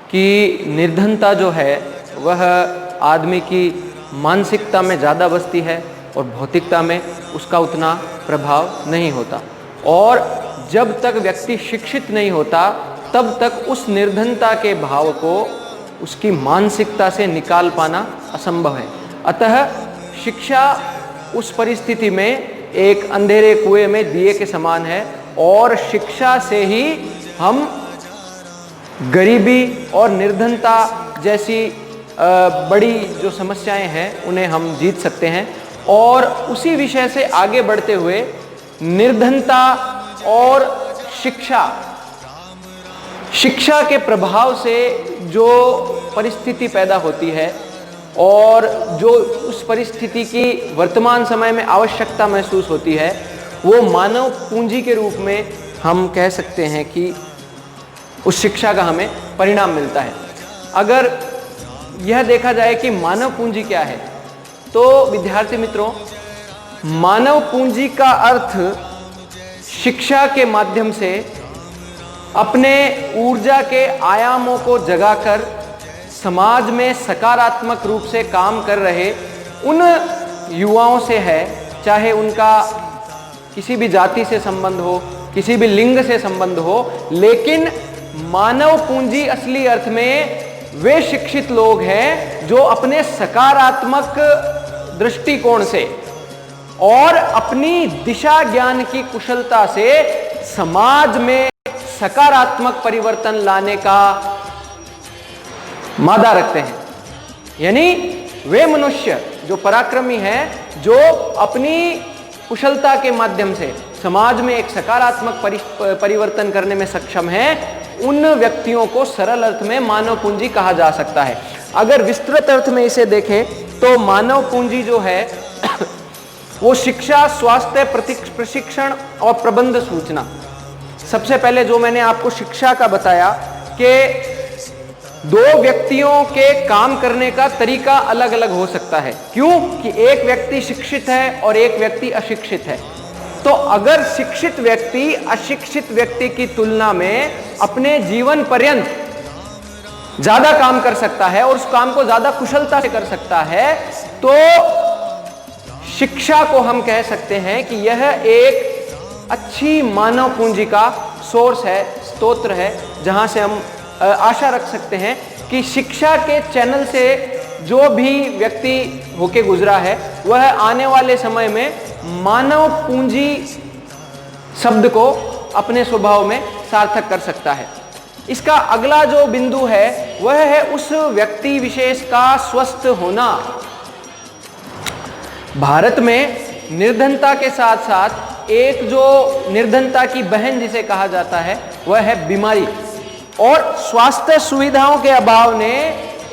कि निर्धनता जो है वह आदमी की मानसिकता में ज़्यादा बसती है और भौतिकता में उसका उतना प्रभाव नहीं होता। और जब तक व्यक्ति शिक्षित नहीं होता तब तक उस निर्धनता के भाव को उसकी मानसिकता से निकाल पाना असंभव है। अतः शिक्षा उस परिस्थिति में एक अंधेरे कुएं में दिए के समान है और शिक्षा से ही हम गरीबी और निर्धनता जैसी बड़ी जो समस्याएं हैं उन्हें हम जीत सकते हैं। और उसी विषय से आगे बढ़ते हुए निर्धनता और शिक्षा के प्रभाव से जो परिस्थिति पैदा होती है और जो उस परिस्थिति की वर्तमान समय में आवश्यकता महसूस होती है, वो मानव पूंजी के रूप में हम कह सकते हैं कि उस शिक्षा का हमें परिणाम मिलता है। अगर यह देखा जाए कि मानव पूंजी क्या है, तो विद्यार्थी मित्रों, मानव पूंजी का अर्थ शिक्षा के माध्यम से अपने ऊर्जा के आयामों को जगाकर समाज में सकारात्मक रूप से काम कर रहे उन युवाओं से है, चाहे उनका किसी भी जाति से संबंध हो, किसी भी लिंग से संबंध हो, लेकिन मानव पूंजी असली अर्थ में वे शिक्षित लोग हैं जो अपने सकारात्मक दृष्टिकोण से और अपनी दिशा ज्ञान की कुशलता से समाज में सकारात्मक परिवर्तन लाने का मादा रखते हैं। यानी वे मनुष्य जो पराक्रमी हैं, जो अपनी कुशलता के माध्यम से समाज में एक सकारात्मक परिवर्तन करने में सक्षम हैं, उन व्यक्तियों को सरल अर्थ में मानव पूंजी कहा जा सकता है। अगर विस्तृत अर्थ में इसे देखें तो मानव पूंजी जो है वो शिक्षा, स्वास्थ्य, प्रशिक्षण और प्रबंध सूचना। सबसे पहले जो मैंने आपको शिक्षा का बताया कि दो व्यक्तियों के काम करने का तरीका अलग अलग हो सकता है। क्यों? कि एक व्यक्ति शिक्षित है और एक व्यक्ति अशिक्षित है। तो अगर शिक्षित व्यक्ति अशिक्षित व्यक्ति की तुलना में अपने जीवन पर्यंत ज्यादा काम कर सकता है और उस काम को ज्यादा कुशलता से कर सकता है, तो शिक्षा को हम कह सकते हैं कि यह एक अच्छी मानव पूंजी का सोर्स है, स्तोत्र है, जहां से हम आशा रख सकते हैं कि शिक्षा के चैनल से जो भी व्यक्ति होके गुजरा है वह आने वाले समय में मानव पूंजी शब्द को अपने स्वभाव में सार्थक कर सकता है। इसका अगला जो बिंदु है वह है उस व्यक्ति विशेष का स्वस्थ होना। भारत में निर्धनता के साथ साथ एक जो निर्धनता की बहन जिसे कहा जाता है वह है बीमारी, और स्वास्थ्य सुविधाओं के अभाव ने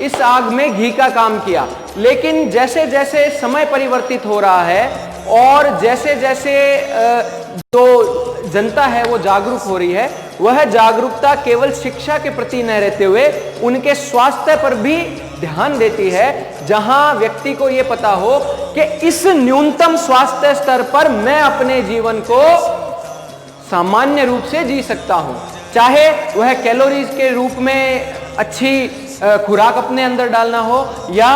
इस आग में घी का काम किया। लेकिन जैसे जैसे समय परिवर्तित हो रहा है और जैसे जैसे जो जनता है वो जागरूक हो रही है, वह जागरूकता केवल शिक्षा के प्रति न रहते हुए उनके स्वास्थ्य पर भी ध्यान देती है, जहां व्यक्ति को यह पता हो कि इस न्यूनतम स्वास्थ्य स्तर पर मैं अपने जीवन को सामान्य रूप से जी सकता हूं। चाहे वह कैलोरीज के रूप में अच्छी खुराक अपने अंदर डालना हो, या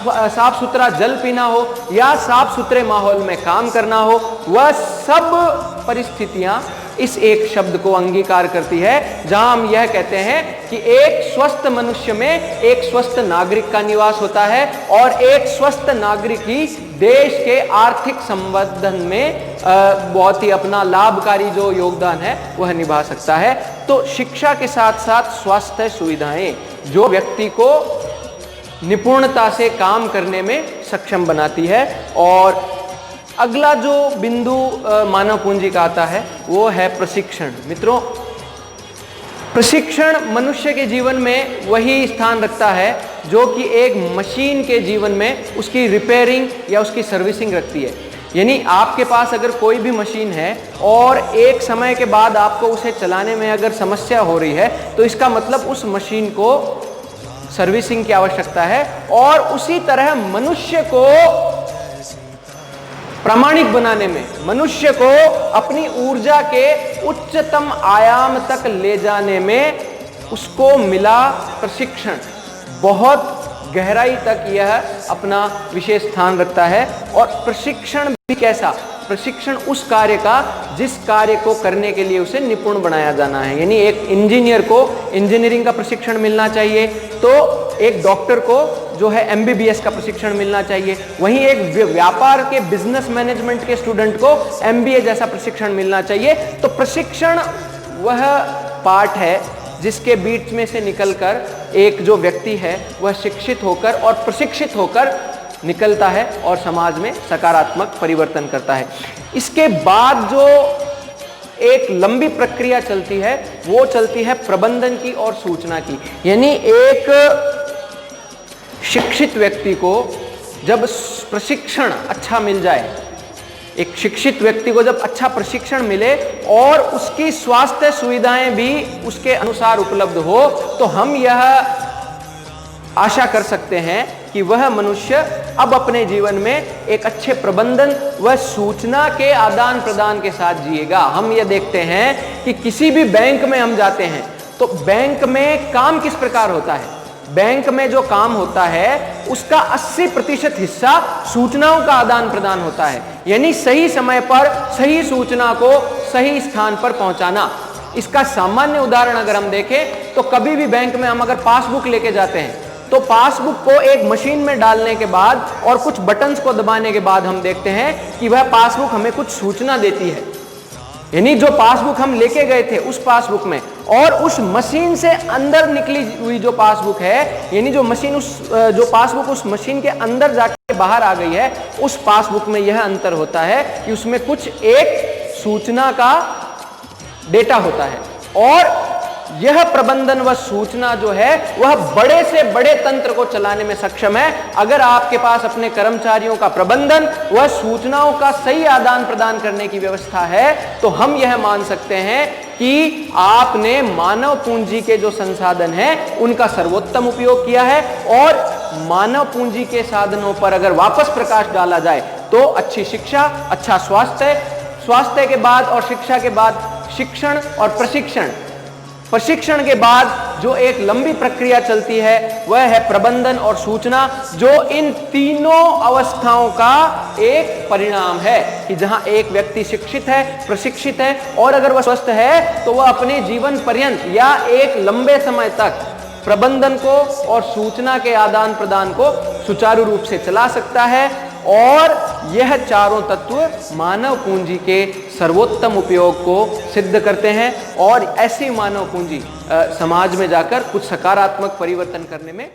साफ सुथरा जल पीना हो, या साफ सुथरे माहौल में काम करना हो, वह सब परिस्थितियां इस एक शब्द को अंगीकार करती है, जहां हम यह कहते हैं कि एक स्वस्थ मनुष्य में एक स्वस्थ नागरिक का निवास होता है और एक स्वस्थ नागरिक ही देश के आर्थिक संवर्धन में बहुत ही अपना लाभकारी जो योगदान है वह निभा सकता है। तो शिक्षा के साथ साथ स्वास्थ्य सुविधाएं जो व्यक्ति को निपुणता से काम करने में सक्षम बनाती है। और अगला जो बिंदु मानव पूंजी का आता है वो है प्रशिक्षण। मित्रों, प्रशिक्षण मनुष्य के जीवन में वही स्थान रखता है जो कि एक मशीन के जीवन में उसकी रिपेयरिंग या उसकी सर्विसिंग रखती है। यानी आपके पास अगर कोई भी मशीन है और एक समय के बाद आपको उसे चलाने में अगर समस्या हो रही है, तो इसका मतलब उस मशीन को सर्विसिंग की आवश्यकता है। और उसी तरह मनुष्य को प्रामाणिक बनाने में, मनुष्य को अपनी ऊर्जा के उच्चतम आयाम तक ले जाने में उसको मिला प्रशिक्षण, बहुत गहराई तक यह अपना विशेष स्थान रखता है। और प्रशिक्षण भी कैसा? प्रशिक्षण उस कार्य का जिस कार्य को करने के लिए उसे निपुण बनाया जाना है। यानी एक इंजीनियर को इंजीनियरिंग का प्रशिक्षण मिलना चाहिए, तो एक डॉक्टर को जो है MBBS का प्रशिक्षण मिलना चाहिए, वहीं एक व्यापार के बिजनेस मैनेजमेंट के स्टूडेंट को MBA जैसा प्रशिक्षण मिलना चाहिए। तो प्रशिक्षण वह पार्ट है जिसके बीच में से निकलकर एक जो व्यक्ति है वह शिक्षित होकर और प्रशिक्षित होकर निकलता है और समाज में सकारात्मक परिवर्तन करता है। इसके बाद जो एक लंबी प्रक्रिया चलती है वो चलती है प्रबंधन की और सूचना की। यानी एक शिक्षित व्यक्ति को जब प्रशिक्षण अच्छा मिल जाए, एक शिक्षित व्यक्ति को जब अच्छा प्रशिक्षण मिले और उसकी स्वास्थ्य सुविधाएं भी उसके अनुसार उपलब्ध हो, तो हम यह आशा कर सकते हैं कि वह मनुष्य अब अपने जीवन में एक अच्छे प्रबंधन व सूचना के आदान प्रदान के साथ जिएगा। हम यह देखते हैं कि किसी भी बैंक में हम जाते हैं तो बैंक में काम किस प्रकार होता है? बैंक में जो काम होता है उसका 80% हिस्सा सूचनाओं का आदान प्रदान होता है। यानी सही समय पर सही सूचना को सही स्थान पर पहुंचाना। इसका सामान्य उदाहरण अगर हम देखें तो कभी भी बैंक में हम अगर पासबुक लेके जाते हैं तो पासबुक को एक मशीन में डालने के बाद और कुछ बटन्स को दबाने के बाद हम देखते हैं कि वह पासबुक हमें कुछ सूचना देती है। यानी जो पासबुक हम लेके गए थे उस पासबुक में और उस मशीन से अंदर निकली हुई जो पासबुक है, यानी जो मशीन जो पासबुक उस मशीन के अंदर जाके बाहर आ गई है, उस पासबुक में यह अंतर होता है कि उसमें कुछ एक सूचना का डेटा होता है। और यह प्रबंधन व सूचना जो है वह बड़े से बड़े तंत्र को चलाने में सक्षम है। अगर आपके पास अपने कर्मचारियों का प्रबंधन व सूचनाओं का सही आदान प्रदान करने की व्यवस्था है तो हम यह मान सकते हैं कि आपने मानव पूंजी के जो संसाधन हैं उनका सर्वोत्तम उपयोग किया है। और मानव पूंजी के साधनों पर अगर वापस प्रकाश डाला जाए तो अच्छी शिक्षा, अच्छा स्वास्थ्य, स्वास्थ्य के बाद और शिक्षा के बाद शिक्षण और प्रशिक्षण, प्रशिक्षण के बाद जो एक लंबी प्रक्रिया चलती है वह है प्रबंधन और सूचना, जो इन तीनों अवस्थाओं का एक परिणाम है कि जहां एक व्यक्ति शिक्षित है, प्रशिक्षित है और अगर वह स्वस्थ है तो वह अपने जीवन पर्यंत या एक लंबे समय तक प्रबंधन को और सूचना के आदान प्रदान को सुचारू रूप से चला सकता है। और यह चारों तत्व मानव पूंजी के सर्वोत्तम उपयोग को सिद्ध करते हैं और ऐसी मानव पूंजी समाज में जाकर कुछ सकारात्मक परिवर्तन करने में